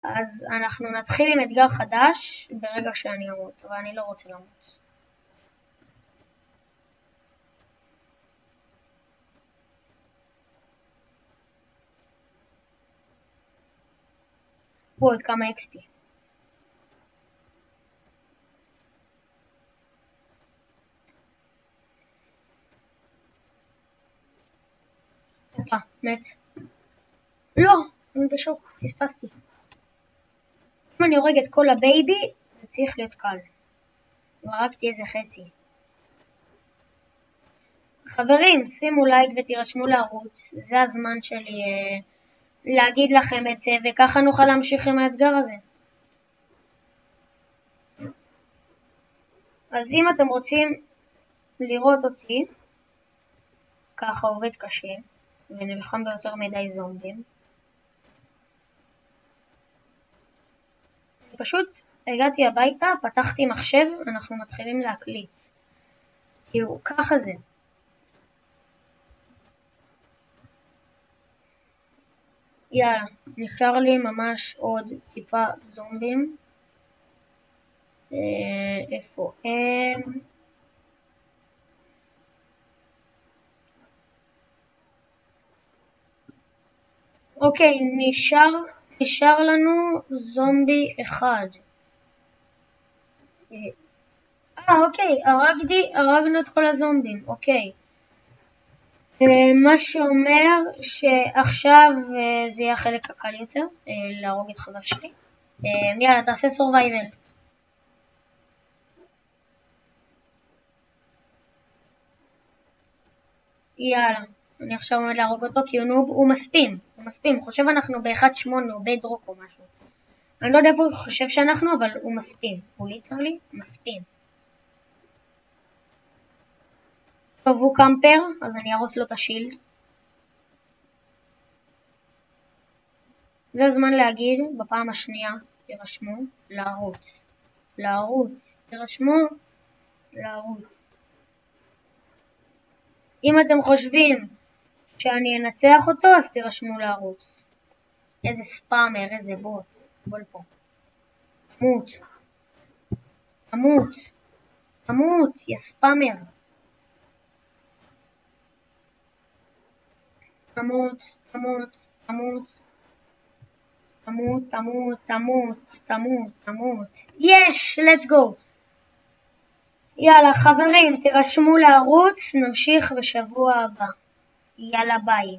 אז אנחנו נתחיל עם אתגר חדש ברגע שאני אמות, אבל אני לא רוצה למות. עוד כמה XP. מת. לא, אני בשוק, פספסתי. אם אני הורג את כל הבייבי, זה צריך להיות קל. הרגתי איזה חצי. חברים, שימו לייק ותירשמו לערוץ, זה הזמן שלי להגיד לכם את זה, וככה נוכל להמשיך עם האתגר הזה. אז אם אתם רוצים לראות אותי, ככה עובד קשה, ונלחם ביותר מדי זומבים, פשוט הגעתי הביתה, פתחתי מחשב, אנחנו מתחילים להקליט. כאילו, ככה זה. יאללה, נשאר לי ממש עוד טיפה זומבים. איפה הם? אוקיי, נשאר לנו זומבי אחד. אוקיי, הרגנו את כל הזומבים, אוקיי. מה שאומר שעכשיו זה יהיה החלק הקל יותר, להרוג את חבר שלי. יאללה, תעשה סורווייבל. יאללה, אני עכשיו עומד להרוג אותו כי הוא מספים, הוא חושב אנחנו ב-1-8 או בדרוק או משהו. אני לא יודע איפה הוא חושב שאנחנו, אבל הוא מספים, הוא ליטרלי מספים. טוב, הוא קמפר, אז אני ארוס לו את השילד. זה הזמן להגיד, בפעם השנייה, תירשמו לערוץ. תירשמו לערוץ. אם אתם חושבים שאני אנצח אותו, אז תירשמו לערוץ. איזה ספאמר, איזה בוט. בול פה. תמות, יא ספאמר. תמות. יש, let's go. יאללה, חברים, תירשמו לערוץ, נמשיך בשבוע הבא. יאללה, ביי.